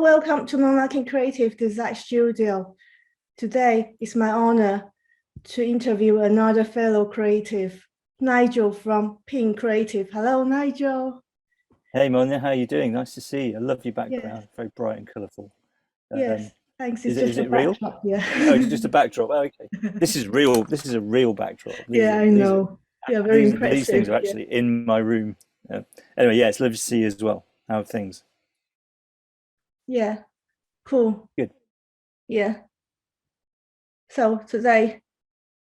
welcome to Non-Lacking Creative Design Studio. Today, it's my honor to interview another fellow creative, Nigel from Pink Creative. Hello, Nigel. Hey Monia, how are you doing? Nice to see you. I love your Yes, background, very bright and colourful. yes, Um, thanks. It's is it just is a it real? backdrop, yeah. Oh, it's just a backdrop. Oh, okay. This is real. This is a real backdrop. These Yeah, are I these are know. Yeah, very these things impressive. are Yeah, actually in my room. Uh, anyway, yeah, it's lovely to see you as well. How are things? yeah, cool. Good. Yeah. So today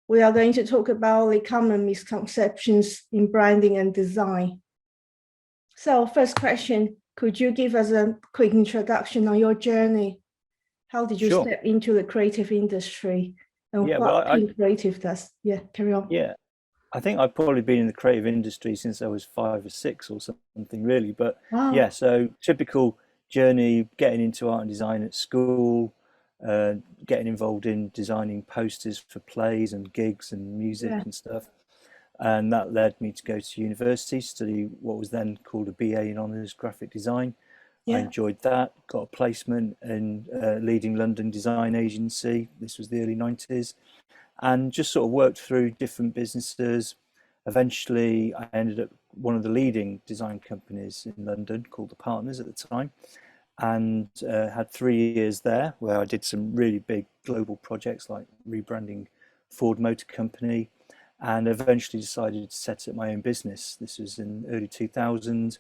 we are going to talk about the common misconceptions in branding and design. So first question, could you give us a quick introduction on your journey? How did you Sure. step into the creative industry and Yeah. Well, what Pink Creative does? Yeah, carry on. yeah, I think I've probably been in the creative industry since I was 5 or 6 or something, really. But yeah, Wow. so typical journey, getting into art and design at school, uh, getting involved in designing posters for plays and gigs and music Yeah, and stuff. And that led me to go to university, study what was then called a BA in Honours Graphic Design. I yeah, enjoyed that, got a placement in a leading London design agency. This was the early 90s, and just sort of worked through different businesses. Eventually, I ended up one of the leading design companies in London called the Partners at the time, and had 3 years there where I did some really big global projects like rebranding Ford Motor Company, and eventually decided to set up my own business. This was in early 2000.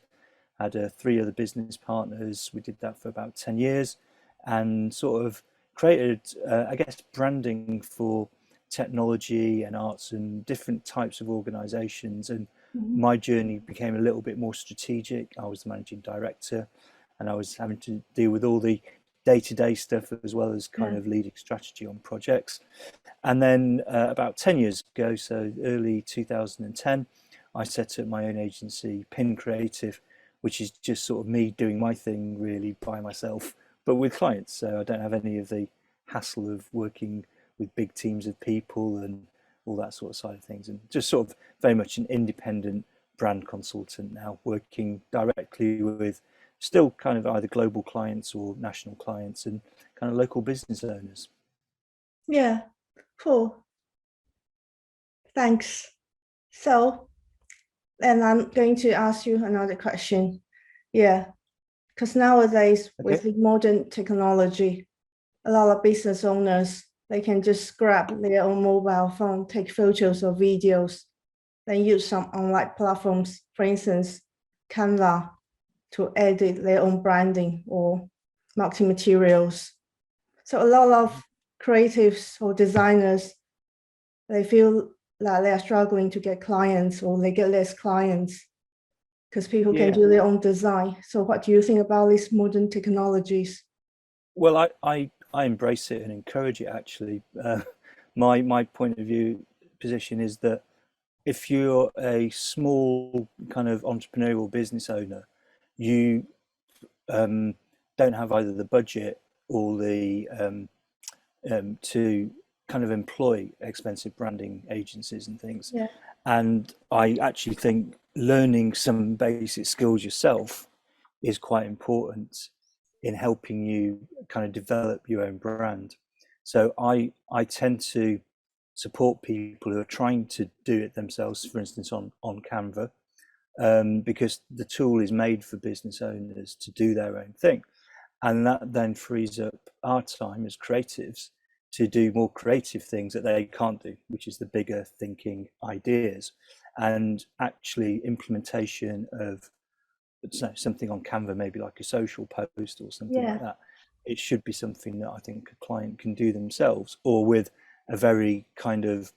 Had 3 other business partners. We did that for about 10 years and sort of created, I guess, branding for technology and arts and different types of organizations. And mhm, my journey became a little bit more strategic. I was the managing director and I was having to deal with all the day-to-day stuff as well as kind yeah, of leading strategy on projects. And then about 10 years ago, so early 2010, I set up my own agency, Pin Creative, which is just sort of me doing my thing really by myself, but with clients. So I don't have any of the hassle of working with big teams of people and all that sort of side of things, and just sort of very much an independent brand consultant now, working directly with still kind of either global clients or national clients and kind of local business owners. yeah. Cool. Thanks. So, and I'm going to ask you another question. Yeah, because nowadays with Okay. the modern technology, a lot of business owners, they can just grab their own mobile phone, take photos or videos, then use some online platforms, for instance, Canva, to edit their own branding or marketing materials. So a lot of creatives or designers, they feel that they are struggling to get clients or they get less clients because people can Yeah. do their own design. So what do you think about these modern technologies? Well, I embrace it and encourage it actually. My point of view position is that if you're a small kind of entrepreneurial business owner, you um, don't have either the budget or the to kind of employ expensive branding agencies and things. Yeah, And I actually think learning some basic skills yourself is quite important in helping you kind of develop your own brand. So I tend to support people who are trying to do it themselves, for instance, on Canva, because the tool is made for business owners to do their own thing. And that then frees up our time as creatives to do more creative things that they can't do, which is the bigger thinking ideas and actually implementation of something on Canva, maybe like a social post or something like yeah, that. It should be something that I think a client can do themselves, or with a very kind of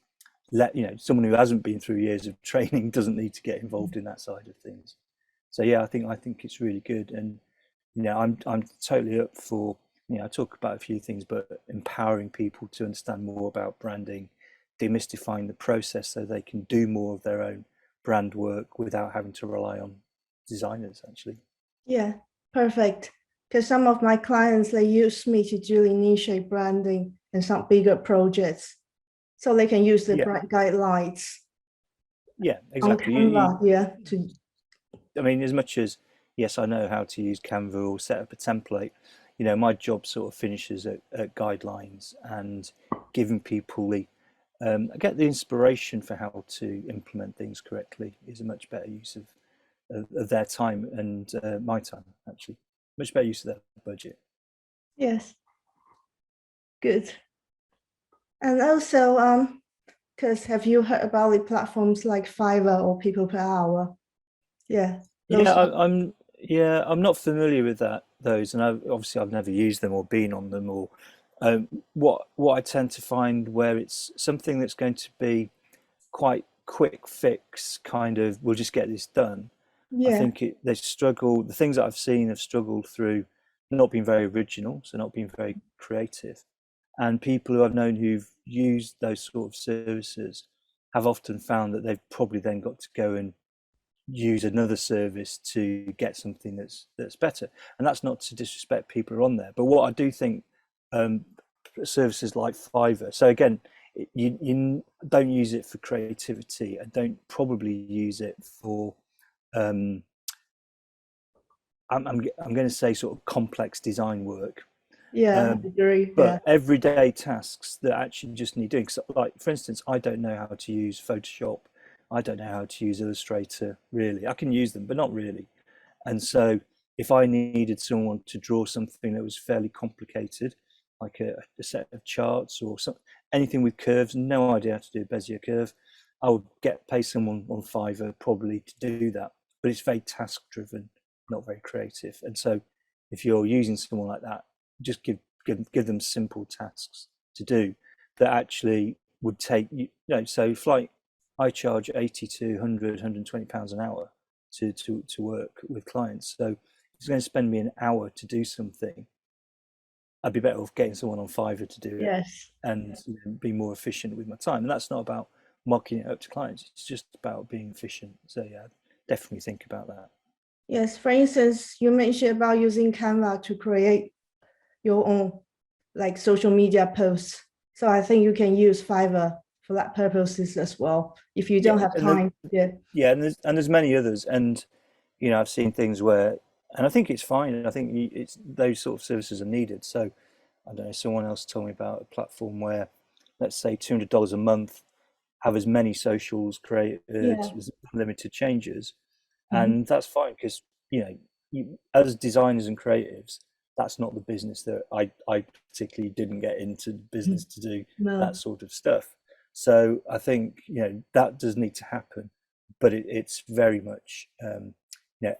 someone who hasn't been through years of training doesn't need to get involved in that side of things. So yeah, I think it's really good, and I'm totally up for, I talk about a few things, but empowering people to understand more about branding, demystifying the process so they can do more of their own brand work without having to rely on designers actually. yeah, perfect. Because some of my clients, they use me to do initiate branding and some bigger projects. So they can use the Yeah, brand guidelines yeah, on exactly. Canva, yeah, to I mean, as much as yes, I know how to use Canva or set up a template, my job sort of finishes at guidelines and giving people the get the inspiration for how to implement things correctly is a much better use of their time and my time, actually. Much better use of their budget. Yes, good. And also, because have you heard about the platforms like Fiverr or People Per Hour? Yeah, Yeah, those. I'm not familiar with those, and obviously I've never used them or been on them. Or what I tend to find where it's something that's going to be quite quick fix, kind of we'll just get this done. I Yeah, think they struggle. The things that I've seen have struggled through not being very original, so not being very creative. And people who I've known who've used those sort of services have often found that they've probably then got to go and use another service to get something that's better. And that's not to disrespect people who are on there, but what I do think, um, services like Fiverr. So again, you don't use it for creativity, and don't probably use it for. Um, I'm going to say sort of complex design work, yeah, I um, agree. Yeah, but everyday tasks that actually just need doing. So like, for instance, I don't know how to use Photoshop. I don't know how to use Illustrator, really. I can use them, but not really. And so if I needed someone to draw something that was fairly complicated, like a set of charts or anything with curves, no idea how to do a Bezier curve, I would pay someone on Fiverr probably to do that. But it's very task driven, not very creative. And so if you're using someone like that, just give them simple tasks to do that actually would take so flight I charge 80 to 100 £120 an hour to work with clients. So if it's going to spend me an hour to do something, I'd be better off getting someone on Fiverr to do it yes, and be more efficient with my time. And that's not about mocking it up to clients. It's just about being efficient. So yeah, definitely think about that. yes. For instance, you mentioned about using Canva to create your own like social media posts. So I think you can use Fiverr for that purposes as well if you Yeah, don't have and time. Yeah, there's many others, and I've seen things where, and I think it's fine. I think it's those sort of services are needed. So I don't know. Someone else told me about a platform where, let's say, $200 a month, have as many socials created, yeah, as limited changes, mhm, and that's fine because as designers and creatives, that's not the business that I particularly didn't get into business to do that no, sort of stuff. So I think that does need to happen, but it's very much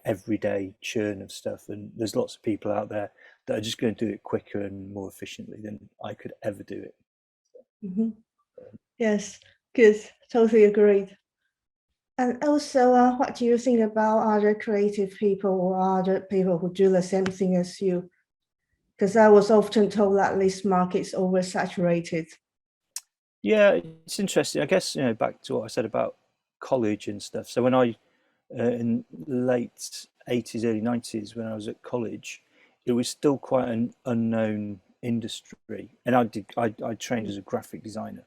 everyday churn of stuff, and there's lots of people out there that are just going to do it quicker and more efficiently than I could ever do it. mhm, yes, good, totally agreed. And also, what do you think about other creative people or other people who do the same thing as you? Because I was often told that this market's oversaturated. Yeah, it's interesting. I guess back to what I said about college and stuff. So when I in late 80s, early 90s, when I was at college, it was still quite an unknown industry, and I trained as a graphic designer.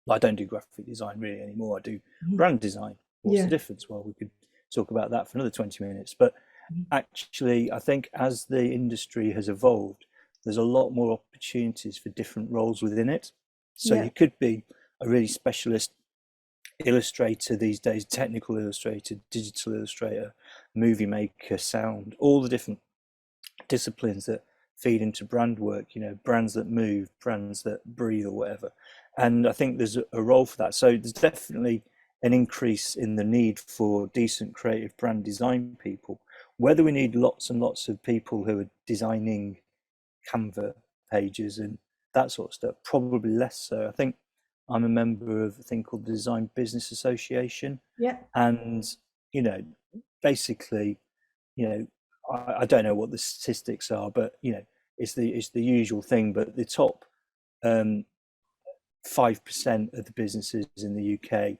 I don't do graphic design really anymore. I do Mhm. brand design. What's the Yeah. difference? Well, we could talk about that for another 20 minutes. But Mhm. actually, I think as the industry has evolved, there's a lot more opportunities for different roles within it. So Yeah. you could be a really specialist illustrator these days, technical illustrator, digital illustrator, movie maker, sound, all the different disciplines that feed into brand work, brands that move, brands that breathe, or whatever. And I think there's a role for that. So there's definitely an increase in the need for decent creative brand design people. Whether we need lots and lots of people who are designing Canva pages and that sort of stuff, probably less so. I think I'm a member of a thing called the Design Business Association, Yeah. and you know, basically, you know, I don't know what the statistics are, but it's the usual thing. But the top 5% of the businesses in the UK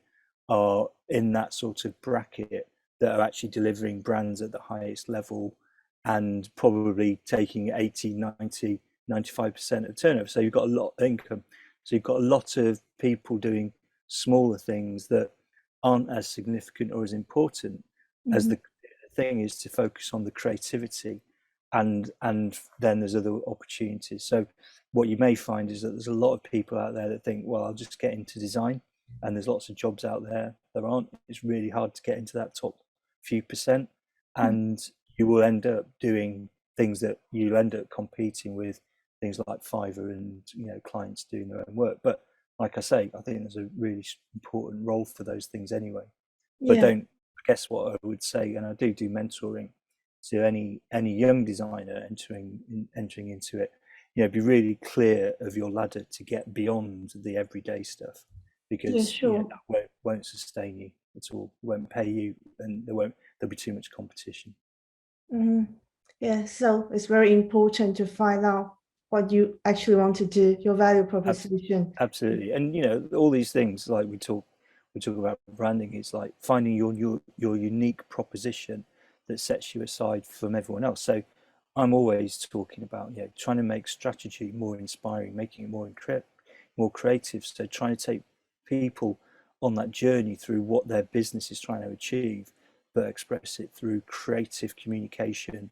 are in that sort of bracket that are actually delivering brands at the highest level and probably taking 80, 90, 95% of turnover. So you've got a lot of income. So you've got a lot of people doing smaller things that aren't as significant or as important as Mhm. the thing is to focus on the creativity and then there's other opportunities. So what you may find is that there's a lot of people out there that think, well, I'll just get into design, and there's lots of jobs out there. There aren't. It's really hard to get into that top few percent, and you will end up doing things that you'll end up competing with things like Fiverr and clients doing their own work. But like I say, I think there's a really important role for those things anyway. But Yeah. don't guess what I would say, and I do mentoring to any young designer entering into it. Be really clear of your ladder to get beyond the everyday stuff, Yeah, because sure. that won't sustain you at all. It won't pay you, and there'll be too much competition. Yeah, so it's very important to find out what you actually want to do, your value proposition. Absolutely, and all these things, like we talk about branding. It's like finding your unique proposition that sets you aside from everyone else. So I'm always talking about trying to make strategy more inspiring, making it more creative. So trying to take people on that journey through what their business is trying to achieve, but express it through creative communication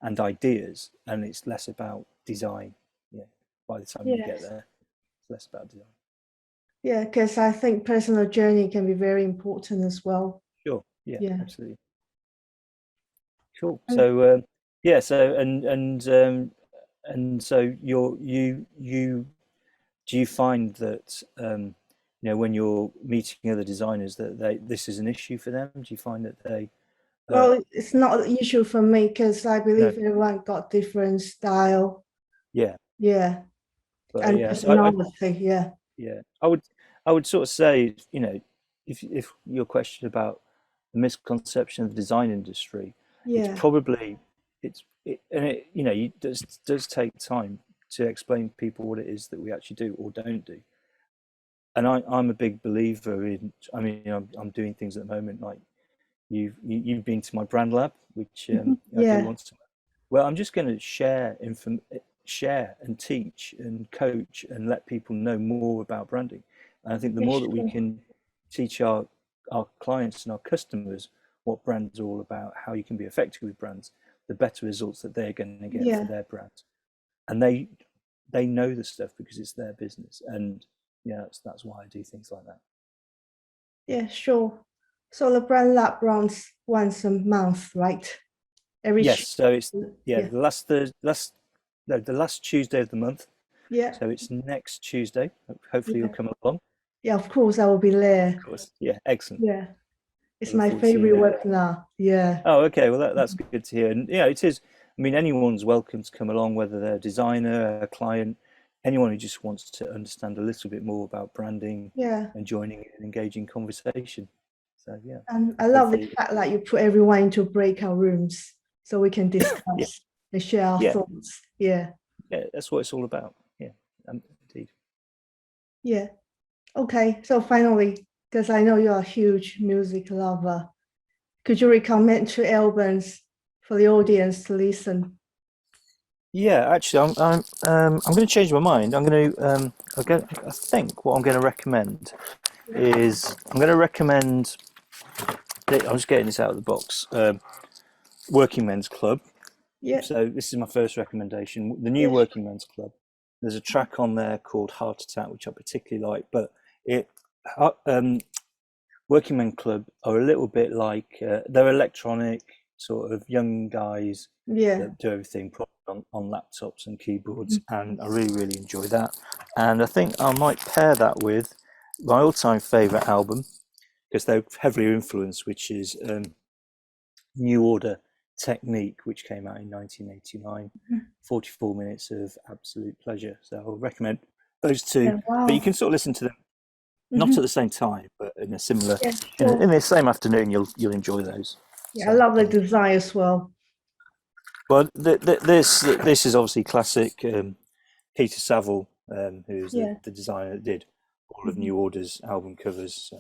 and ideas. And it's less about design. By the time you get Yes. there, it's less about design. Yeah, because I think personal journey can be very important as well. Sure. Yeah, Yeah. absolutely. Cool. And So yeah. So and so you do you find that when you're meeting other designers that this is an issue for them? Do you find that they well, it's not an issue for me because I no? believe everyone got different style. Yeah. Yeah. But And yeah. So personality. Yeah. yeah, I would sort of say, if your question about the misconception of the design industry, it's Yeah. probably and it does take time to explain to people what it is that we actually do or don't do. And I'm a big believer in. I mean, I'm doing things at the moment like you've been to my brand lab, which I do Yeah. once a month. Well, I'm just going to share and teach and coach and let people know more about branding. And I think the Yeah, more that we sure. can teach our clients and our customers what brands are all about, how you can be effective with brands, the better results that they're going to get for Yeah. their brand. And they know the stuff because it's their business. And yeah, that's why I do things like that. Yeah, sure. So the brand lab runs once a month, right? Every Yes, so it's yeah. the last Tuesday of the month. Yeah. So it's next Tuesday. Hopefully you'll Yeah. come along. Yeah, of course I will be there. Of course. Yeah, excellent. Yeah. I It's look my forward to seeing favorite you. webinar. Yeah. Oh, okay. Well, that's good to hear. And yeah, it is. I mean, anyone's welcome to come along, whether they're a designer, a client, anyone who just wants to understand a little bit more about branding Yeah. and joining an engaging conversation. So yeah, And I love the hopefully, fact that you put everyone into breakout rooms so we can yeah, discuss and share our yeah, thoughts. Yeah. yeah. That's what it's all about. Yeah, indeed. Yeah. Okay. So finally, because I know you're a huge music lover, could you recommend two albums for the audience to listen? Yeah, actually, I'm going to change my mind. I think what I'm going to recommend is I'm going to recommend. I'm just getting this out of the box. Working Men's Club. Yeah. So this is my first recommendation. The new Yeah. Working Men's Club. There's a track on there called Heart Attack, which I particularly like. But it Working Men Club are a little bit like they're electronic sort of young guys Yeah. that do everything on laptops and keyboards, and I really enjoy that. And I think I might pair that with my all-time favorite album because they're heavily influenced, which is New Order Technique, which came out in 1989. 44 minutes of absolute pleasure. So I'll recommend those two. Yeah. But you Wow. can sort of listen to them not Mhm. at the same time, but in a similar Yeah, in sure. the same afternoon. You'll enjoy those. Yeah, I So love the design as well. well, this is obviously classic. Peter Saville, who's Yeah. the designer that did all of Mhm. New Order's album covers,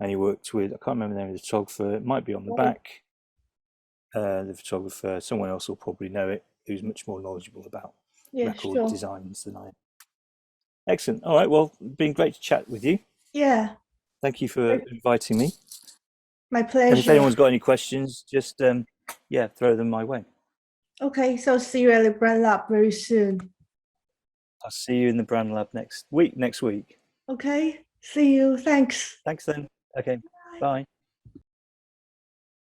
and he worked with, I can't remember the name of the photographer. It might be on the Oh, back. The photographer, someone else will probably know it, who's much more knowledgeable about yeah, record sure. designs than I am. Excellent. All right. Well, been great to chat with you. Yeah, Thank you for inviting me. my And if pleasure. anyone's got any questions, just yeah, throw them my way. Okay, so see you at the brand lab very soon. I'll see you in the brand lab next week. Okay, see you. Thanks. Thanks then. Okay, bye.